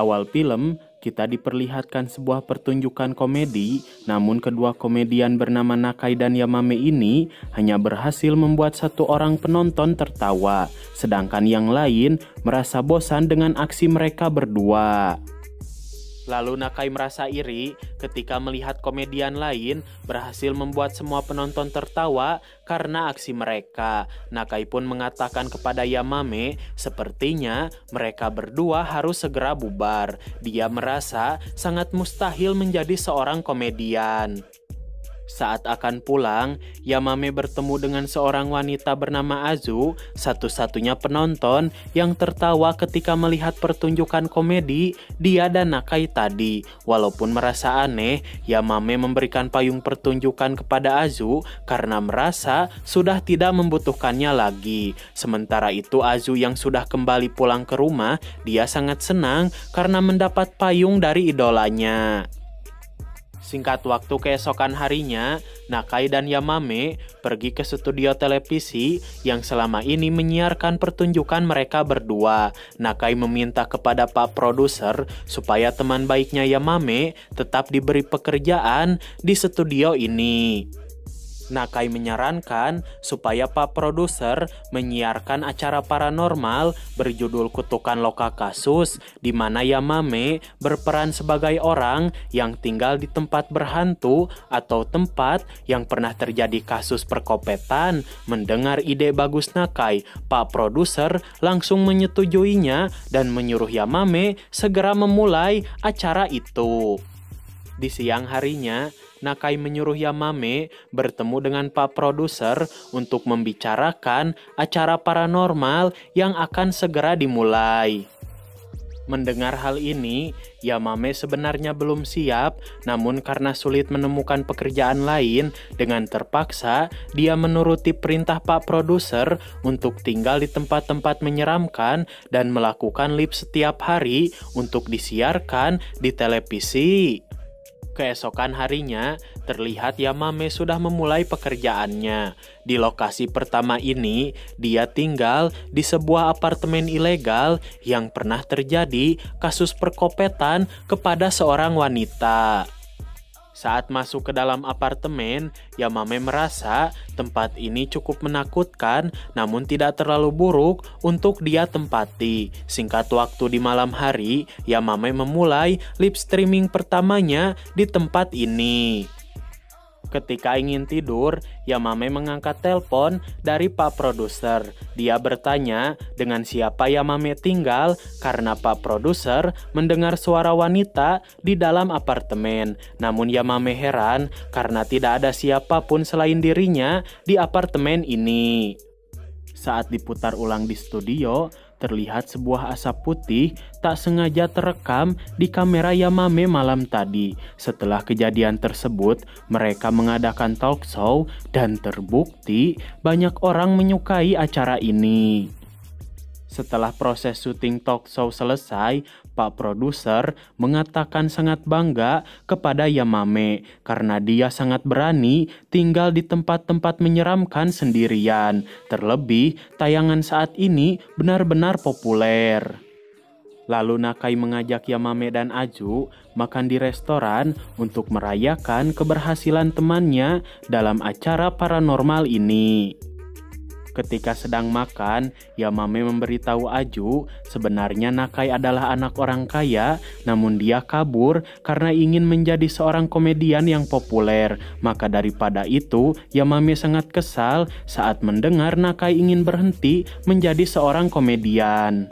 awal film, kita diperlihatkan sebuah pertunjukan komedi, namun kedua komedian bernama Nakai dan Yamame ini hanya berhasil membuat satu orang penonton tertawa, sedangkan yang lain merasa bosan dengan aksi mereka berdua. Lalu Nakai merasa iri ketika melihat komedian lain berhasil membuat semua penonton tertawa karena aksi mereka. Nakai pun mengatakan kepada Yamame, sepertinya mereka berdua harus segera bubar. Dia merasa sangat mustahil menjadi seorang komedian. Saat akan pulang, Yamame bertemu dengan seorang wanita bernama Azu, satu-satunya penonton yang tertawa ketika melihat pertunjukan komedi dia dan Nakai tadi. Walaupun merasa aneh, Yamame memberikan payung pertunjukan kepada Azu karena merasa sudah tidak membutuhkannya lagi. Sementara itu Azu yang sudah kembali pulang ke rumah, dia sangat senang karena mendapat payung dari idolanya. Singkat waktu keesokan harinya, Nakai dan Yamame pergi ke studio televisi yang selama ini menyiarkan pertunjukan mereka berdua. Nakai meminta kepada Pak Produser supaya teman baiknya Yamame tetap diberi pekerjaan di studio ini. Nakai menyarankan supaya Pak Produser menyiarkan acara paranormal berjudul Kutukan Loka Kasus, di mana Yamame berperan sebagai orang yang tinggal di tempat berhantu atau tempat yang pernah terjadi kasus perkopetan. Mendengar ide bagus Nakai, Pak Produser langsung menyetujuinya dan menyuruh Yamame segera memulai acara itu. Di siang harinya, Nakai menyuruh Yamame bertemu dengan Pak Produser untuk membicarakan acara paranormal yang akan segera dimulai. Mendengar hal ini, Yamame sebenarnya belum siap, namun karena sulit menemukan pekerjaan lain, dengan terpaksa dia menuruti perintah Pak Produser untuk tinggal di tempat-tempat menyeramkan dan melakukan lip setiap hari untuk disiarkan di televisi. Keesokan harinya, terlihat Yamame sudah memulai pekerjaannya. Di lokasi pertama ini, dia tinggal di sebuah apartemen ilegal yang pernah terjadi kasus perkopetan kepada seorang wanita. Saat masuk ke dalam apartemen, Yamame merasa tempat ini cukup menakutkan namun tidak terlalu buruk untuk dia tempati. Singkat waktu di malam hari, Yamame memulai live streaming pertamanya di tempat ini. Ketika ingin tidur, Yamame mengangkat telepon dari Pak Produser. Dia bertanya dengan siapa Yamame tinggal karena Pak Produser mendengar suara wanita di dalam apartemen. Namun Yamame heran karena tidak ada siapapun selain dirinya di apartemen ini. Saat diputar ulang di studio, terlihat sebuah asap putih tak sengaja terekam di kamera Yamame malam tadi. Setelah kejadian tersebut, mereka mengadakan talk show dan terbukti banyak orang menyukai acara ini. Setelah proses syuting talk show selesai, Pak Produser mengatakan sangat bangga kepada Yamame karena dia sangat berani tinggal di tempat-tempat menyeramkan sendirian. Terlebih, tayangan saat ini benar-benar populer. Lalu Nakai mengajak Yamame dan Azu makan di restoran untuk merayakan keberhasilan temannya dalam acara paranormal ini. Ketika sedang makan, Yamame memberitahu Azu sebenarnya Nakai adalah anak orang kaya, namun dia kabur karena ingin menjadi seorang komedian yang populer. Maka daripada itu, Yamame sangat kesal saat mendengar Nakai ingin berhenti menjadi seorang komedian.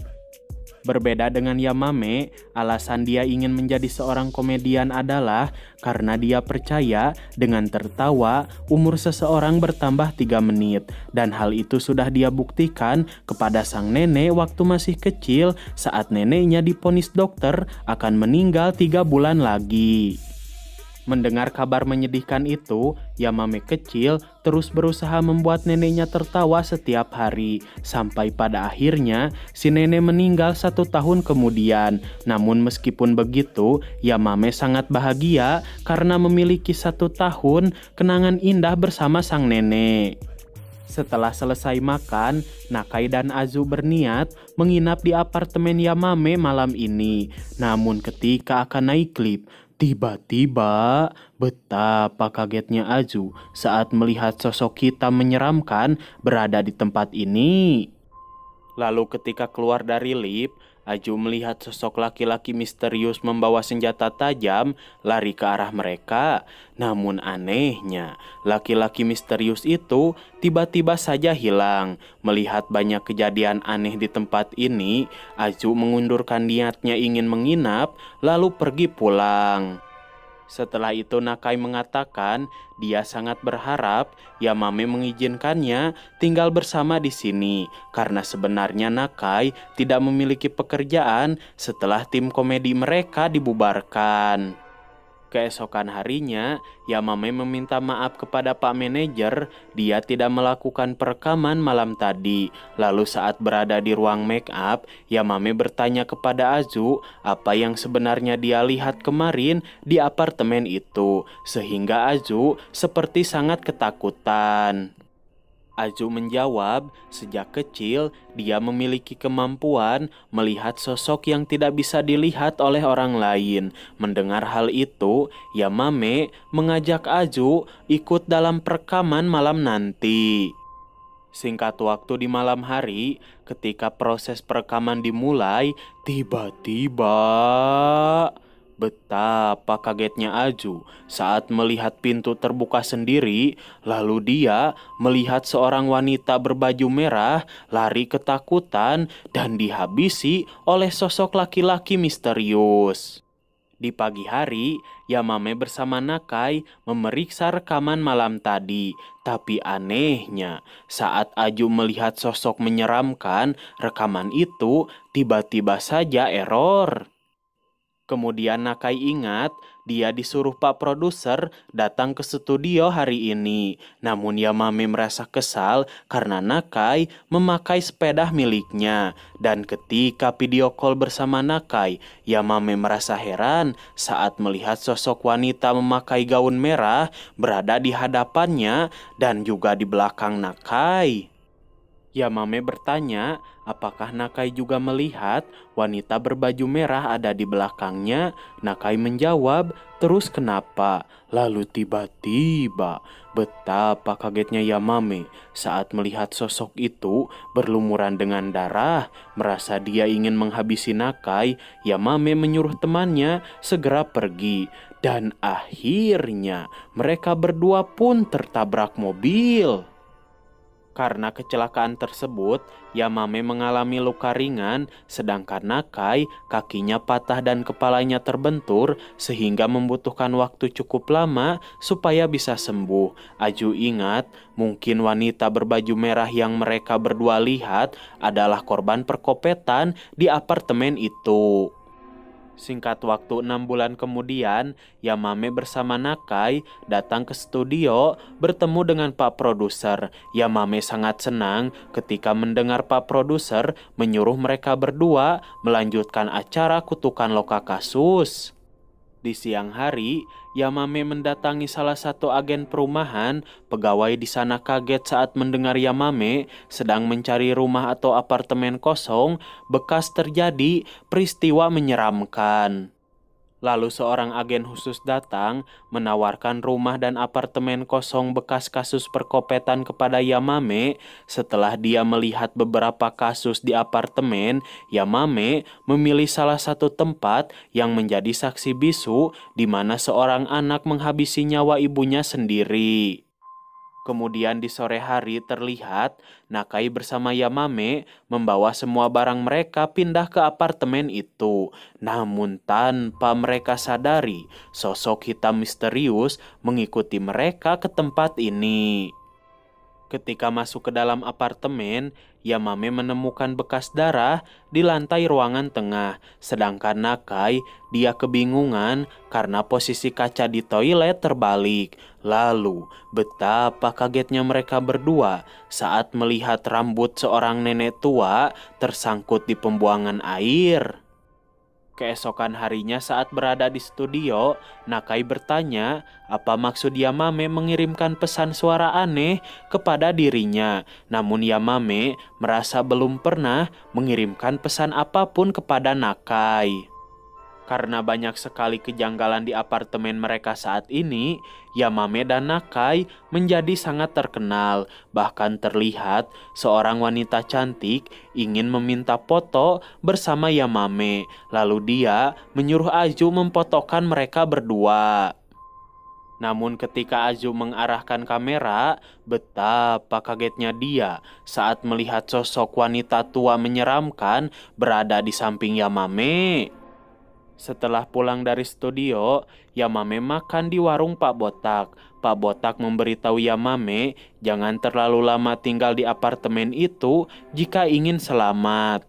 Berbeda dengan Yamame, alasan dia ingin menjadi seorang komedian adalah karena dia percaya dengan tertawa umur seseorang bertambah 3 menit. Dan hal itu sudah dia buktikan kepada sang nenek waktu masih kecil saat neneknya divonis dokter akan meninggal 3 bulan lagi. Mendengar kabar menyedihkan itu, Yamame kecil terus berusaha membuat neneknya tertawa setiap hari. Sampai pada akhirnya, si nenek meninggal 1 tahun kemudian. Namun meskipun begitu, Yamame sangat bahagia karena memiliki 1 tahun kenangan indah bersama sang nenek. Setelah selesai makan, Nakai dan Azu berniat menginap di apartemen Yamame malam ini. Namun ketika akan naik lift, tiba-tiba betapa kagetnya Azu saat melihat sosok hitam menyeramkan berada di tempat ini. Lalu ketika keluar dari lift, Aju melihat sosok laki-laki misterius membawa senjata tajam lari ke arah mereka. Namun anehnya, laki-laki misterius itu tiba-tiba saja hilang. Melihat banyak kejadian aneh di tempat ini, Aju mengundurkan niatnya ingin menginap, lalu pergi pulang. Setelah itu Nakai mengatakan dia sangat berharap Yamame mengizinkannya tinggal bersama di sini karena sebenarnya Nakai tidak memiliki pekerjaan setelah tim komedi mereka dibubarkan. Keesokan harinya, Yamame meminta maaf kepada Pak Manajer. Dia tidak melakukan perekaman malam tadi. Lalu saat berada di ruang make up, Yamame bertanya kepada Azu apa yang sebenarnya dia lihat kemarin di apartemen itu. Sehingga Azu seperti sangat ketakutan. Azu menjawab, sejak kecil dia memiliki kemampuan melihat sosok yang tidak bisa dilihat oleh orang lain. Mendengar hal itu, Yamame mengajak Azu ikut dalam perekaman malam nanti. Singkat waktu di malam hari, ketika proses perekaman dimulai, tiba-tiba betapa kagetnya Aju saat melihat pintu terbuka sendiri, lalu dia melihat seorang wanita berbaju merah lari ketakutan dan dihabisi oleh sosok laki-laki misterius. Di pagi hari, Yamame bersama Nakai memeriksa rekaman malam tadi. Tapi anehnya, saat Aju melihat sosok menyeramkan, rekaman itu tiba-tiba saja error. Kemudian Nakai ingat dia disuruh Pak Produser datang ke studio hari ini. Namun Yamame merasa kesal karena Nakai memakai sepeda miliknya. Dan ketika video call bersama Nakai, Yamame merasa heran saat melihat sosok wanita memakai gaun merah berada di hadapannya dan juga di belakang Nakai. Yamame bertanya, apakah Nakai juga melihat wanita berbaju merah ada di belakangnya? Nakai menjawab, terus kenapa? Lalu tiba-tiba, betapa kagetnya Yamame saat melihat sosok itu berlumuran dengan darah. Merasa dia ingin menghabisi Nakai, Yamame menyuruh temannya segera pergi. Dan akhirnya mereka berdua pun tertabrak mobil. Karena kecelakaan tersebut, Yamame mengalami luka ringan, sedangkan Nakai kakinya patah dan kepalanya terbentur sehingga membutuhkan waktu cukup lama supaya bisa sembuh. Aju ingat, mungkin wanita berbaju merah yang mereka berdua lihat adalah korban perkopetan di apartemen itu. Singkat waktu 6 bulan kemudian, Yamame bersama Nakai datang ke studio bertemu dengan Pak Produser. Yamame sangat senang ketika mendengar Pak Produser menyuruh mereka berdua melanjutkan acara kutukan loka kasus. Di siang hari, Yamame mendatangi salah satu agen perumahan. Pegawai di sana kaget saat mendengar Yamame sedang mencari rumah atau apartemen kosong bekas terjadi peristiwa menyeramkan. Lalu seorang agen khusus datang menawarkan rumah dan apartemen kosong bekas kasus perkopetan kepada Yamame. Setelah dia melihat beberapa kasus di apartemen, Yamame memilih salah satu tempat yang menjadi saksi bisu di mana seorang anak menghabisi nyawa ibunya sendiri. Kemudian di sore hari terlihat Nakai bersama Yamame membawa semua barang mereka pindah ke apartemen itu. Namun tanpa mereka sadari, sosok hitam misterius mengikuti mereka ke tempat ini. Ketika masuk ke dalam apartemen, Yamame menemukan bekas darah di lantai ruangan tengah. Sedangkan Nakai, dia kebingungan karena posisi kaca di toilet terbalik. Lalu, betapa kagetnya mereka berdua saat melihat rambut seorang nenek tua tersangkut di pembuangan air. Keesokan harinya saat berada di studio, Nakai bertanya apa maksud Yamame mengirimkan pesan suara aneh kepada dirinya. Namun Yamame merasa belum pernah mengirimkan pesan apapun kepada Nakai. Karena banyak sekali kejanggalan di apartemen mereka saat ini, Yamame dan Nakai menjadi sangat terkenal. Bahkan terlihat seorang wanita cantik ingin meminta foto bersama Yamame. Lalu dia menyuruh Azu memfotokan mereka berdua. Namun ketika Azu mengarahkan kamera, betapa kagetnya dia saat melihat sosok wanita tua menyeramkan berada di samping Yamame. Setelah pulang dari studio, Yamame makan di warung Pak Botak. Pak Botak memberitahu Yamame jangan terlalu lama tinggal di apartemen itu jika ingin selamat.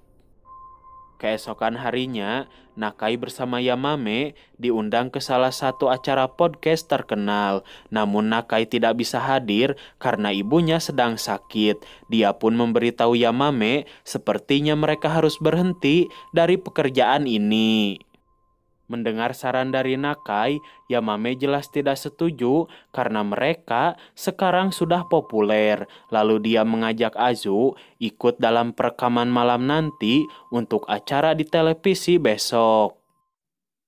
Keesokan harinya, Nakai bersama Yamame diundang ke salah satu acara podcast terkenal. Namun Nakai tidak bisa hadir karena ibunya sedang sakit. Dia pun memberitahu Yamame sepertinya mereka harus berhenti dari pekerjaan ini. Mendengar saran dari Nakai, Yamame jelas tidak setuju karena mereka sekarang sudah populer. Lalu dia mengajak Azu ikut dalam perekaman malam nanti untuk acara di televisi besok.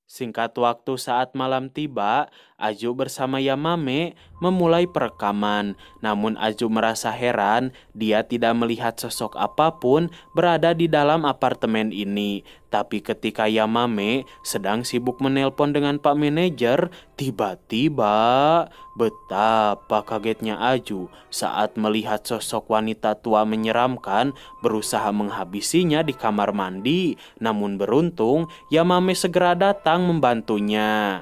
Singkat waktu saat malam tiba, Azu bersama Yamame memulai perekaman. Namun Azu merasa heran, dia tidak melihat sosok apapun berada di dalam apartemen ini. Tapi ketika Yamame sedang sibuk menelpon dengan Pak Manajer, tiba-tiba betapa kagetnya Azu saat melihat sosok wanita tua menyeramkan berusaha menghabisinya di kamar mandi. Namun beruntung, Yamame segera datang membantunya.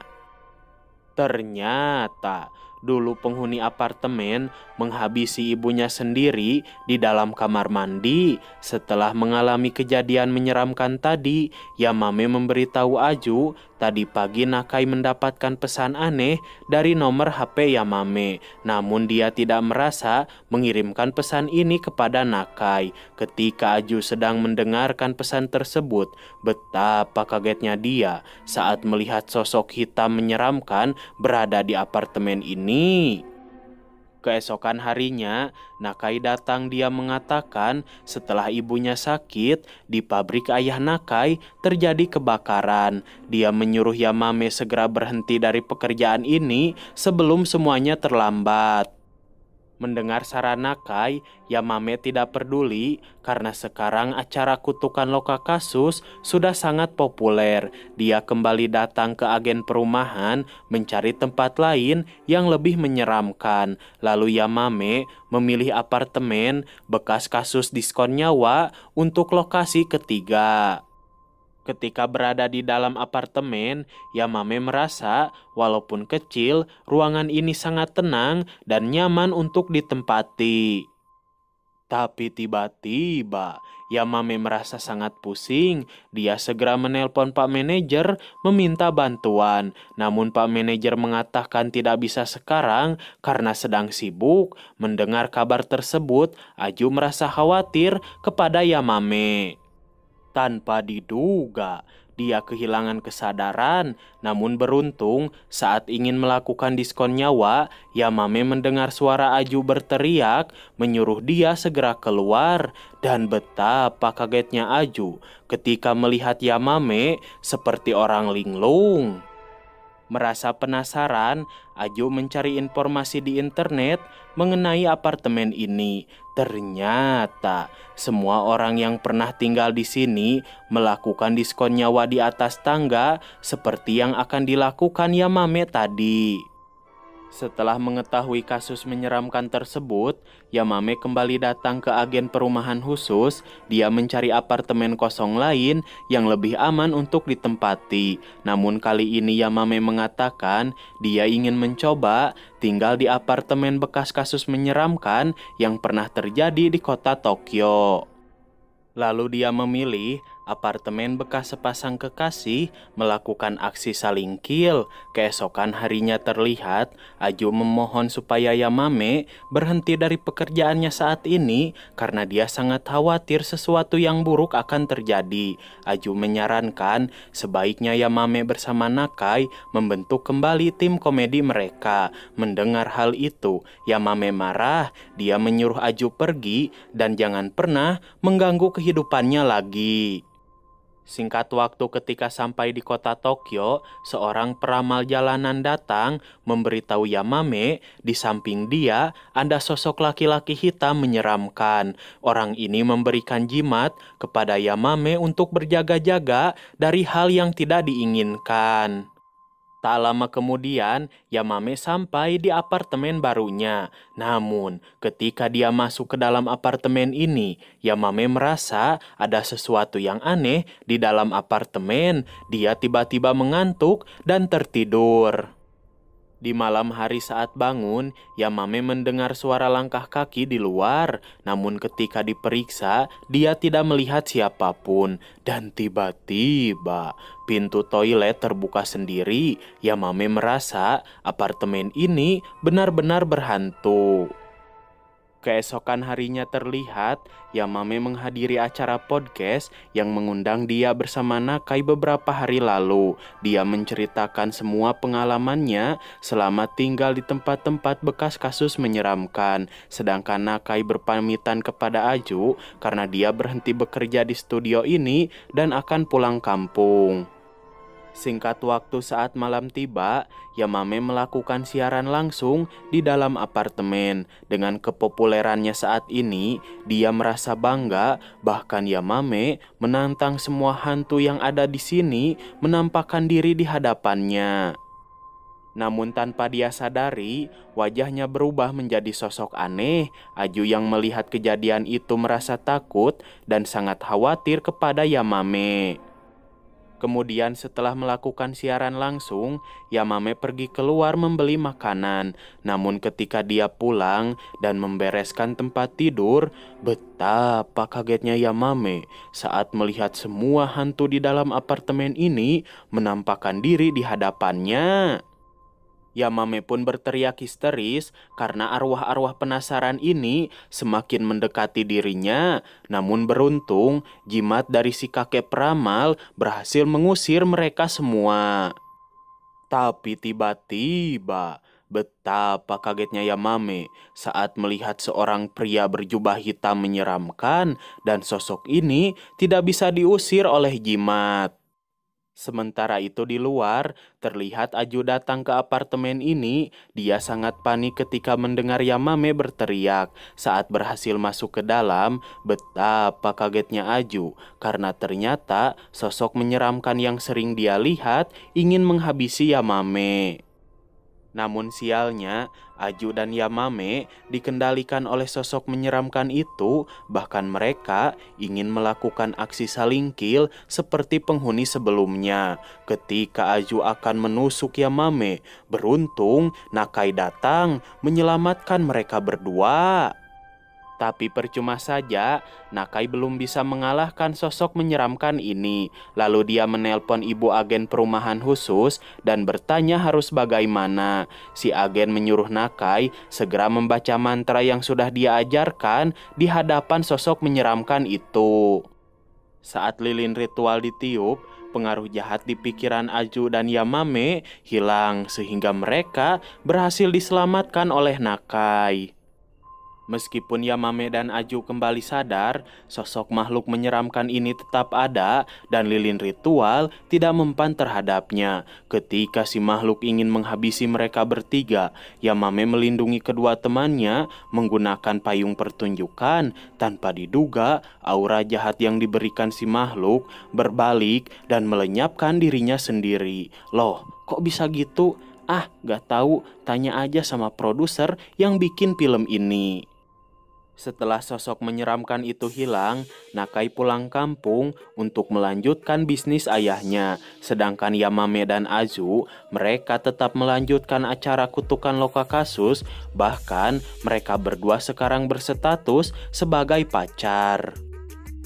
Ternyata dulu penghuni apartemen menghabisi ibunya sendiri di dalam kamar mandi. Setelah mengalami kejadian menyeramkan tadi, Yamame memberitahu Azu tadi pagi Nakai mendapatkan pesan aneh dari nomor HP Yamame. Namun dia tidak merasa mengirimkan pesan ini kepada Nakai. Ketika Azu sedang mendengarkan pesan tersebut, betapa kagetnya dia saat melihat sosok hitam menyeramkan berada di apartemen ini. Keesokan harinya, Nakai datang. Dia mengatakan setelah ibunya sakit, di pabrik ayah Nakai terjadi kebakaran. Dia menyuruh Yamame segera berhenti dari pekerjaan ini sebelum semuanya terlambat. Mendengar saran Nakai, Yamame tidak peduli karena sekarang acara kutukan loka kasus sudah sangat populer. Dia kembali datang ke agen perumahan mencari tempat lain yang lebih menyeramkan. Lalu Yamame memilih apartemen bekas kasus diskon nyawa untuk lokasi ketiga. Ketika berada di dalam apartemen, Yamame merasa walaupun kecil, ruangan ini sangat tenang dan nyaman untuk ditempati. Tapi tiba-tiba, Yamame merasa sangat pusing. Dia segera menelpon Pak Manajer meminta bantuan. Namun Pak Manajer mengatakan tidak bisa sekarang karena sedang sibuk. Mendengar kabar tersebut, Azu merasa khawatir kepada Yamame. Tanpa diduga, dia kehilangan kesadaran. Namun beruntung, saat ingin melakukan diskon nyawa, Yamame mendengar suara Azu berteriak, menyuruh dia segera keluar. Dan betapa kagetnya Azu ketika melihat Yamame seperti orang linglung. Merasa penasaran, Azu mencari informasi di internet mengenai apartemen ini. Ternyata semua orang yang pernah tinggal di sini melakukan diskon nyawa di atas tangga seperti yang akan dilakukan Yamame tadi. Setelah mengetahui kasus menyeramkan tersebut, Yamame kembali datang ke agen perumahan khusus. Dia mencari apartemen kosong lain yang lebih aman untuk ditempati. Namun kali ini Yamame mengatakan dia ingin mencoba tinggal di apartemen bekas kasus menyeramkan yang pernah terjadi di kota Tokyo. Lalu dia memilih Apartemen bekas sepasang kekasih melakukan aksi saling kill. Keesokan harinya terlihat Aju memohon supaya Yamame berhenti dari pekerjaannya saat ini karena dia sangat khawatir sesuatu yang buruk akan terjadi. Aju menyarankan sebaiknya Yamame bersama Nakai membentuk kembali tim komedi mereka. Mendengar hal itu, Yamame marah. Dia menyuruh Aju pergi dan jangan pernah mengganggu kehidupannya lagi. Singkat waktu ketika sampai di kota Tokyo, seorang peramal jalanan datang memberitahu Yamame di samping dia ada sosok laki-laki hitam menyeramkan. Orang ini memberikan jimat kepada Yamame untuk berjaga-jaga dari hal yang tidak diinginkan. Tak lama kemudian, Yamame sampai di apartemen barunya. Namun, ketika dia masuk ke dalam apartemen ini, Yamame merasa ada sesuatu yang aneh di dalam apartemen. Dia tiba-tiba mengantuk dan tertidur. Di malam hari saat bangun, Yamame mendengar suara langkah kaki di luar. Namun ketika diperiksa, dia tidak melihat siapapun. Dan tiba-tiba, pintu toilet terbuka sendiri. Yamame merasa apartemen ini benar-benar berhantu. Keesokan harinya terlihat Yamame menghadiri acara podcast yang mengundang dia bersama Nakai beberapa hari lalu. Dia menceritakan semua pengalamannya selama tinggal di tempat-tempat bekas kasus menyeramkan. Sedangkan Nakai berpamitan kepada Aju karena dia berhenti bekerja di studio ini dan akan pulang kampung. Singkat waktu saat malam tiba, Yamame melakukan siaran langsung di dalam apartemen. Dengan kepopulerannya saat ini, dia merasa bangga. Bahkan Yamame menantang semua hantu yang ada di sini menampakkan diri di hadapannya. Namun tanpa dia sadari, wajahnya berubah menjadi sosok aneh. Aju yang melihat kejadian itu merasa takut dan sangat khawatir kepada Yamame. Kemudian setelah melakukan siaran langsung, Yamame pergi keluar membeli makanan. Namun ketika dia pulang dan membereskan tempat tidur, betapa kagetnya Yamame saat melihat semua hantu di dalam apartemen ini menampakkan diri di hadapannya. Yamame pun berteriak histeris karena arwah-arwah penasaran ini semakin mendekati dirinya. Namun beruntung, jimat dari si kakek peramal berhasil mengusir mereka semua. Tapi tiba-tiba, betapa kagetnya Yamame saat melihat seorang pria berjubah hitam menyeramkan dan sosok ini tidak bisa diusir oleh jimat. Sementara itu di luar, terlihat Aju datang ke apartemen ini. Dia sangat panik ketika mendengar Yamame berteriak. Saat berhasil masuk ke dalam, betapa kagetnya Aju. Karena ternyata sosok menyeramkan yang sering dia lihat ingin menghabisi Yamame. Namun sialnya, Aju dan Yamame dikendalikan oleh sosok menyeramkan itu. Bahkan mereka ingin melakukan aksi saling kill seperti penghuni sebelumnya. Ketika Aju akan menusuk Yamame, beruntung Nakai datang menyelamatkan mereka berdua. Tapi percuma saja, Nakai belum bisa mengalahkan sosok menyeramkan ini. Lalu dia menelpon ibu agen perumahan khusus dan bertanya harus bagaimana. Si agen menyuruh Nakai segera membaca mantra yang sudah dia ajarkan di hadapan sosok menyeramkan itu. Saat lilin ritual ditiup, pengaruh jahat di pikiran Aju dan Yamame hilang sehingga mereka berhasil diselamatkan oleh Nakai. Meskipun Yamame dan Aju kembali sadar, sosok makhluk menyeramkan ini tetap ada dan lilin ritual tidak mempan terhadapnya. Ketika si makhluk ingin menghabisi mereka bertiga, Yamame melindungi kedua temannya menggunakan payung pertunjukan. Tanpa diduga, aura jahat yang diberikan si makhluk berbalik dan melenyapkan dirinya sendiri. Loh, kok bisa gitu? Gak tahu, tanya aja sama produser yang bikin film ini. Setelah sosok menyeramkan itu hilang, Nakai pulang kampung untuk melanjutkan bisnis ayahnya. Sedangkan Yamame dan Aju, mereka tetap melanjutkan acara kutukan loka kasus. Bahkan mereka berdua sekarang berstatus sebagai pacar.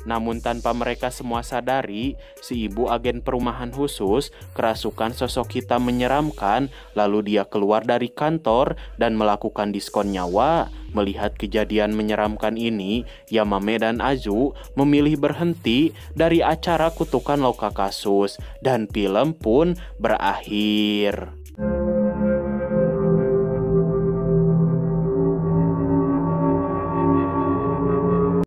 Namun tanpa mereka semua sadari, si ibu agen perumahan khusus kerasukan sosok hitam menyeramkan, lalu dia keluar dari kantor dan melakukan diskon nyawa. Melihat kejadian menyeramkan ini, Yamame dan Azu memilih berhenti dari acara kutukan loka kasus dan film pun berakhir.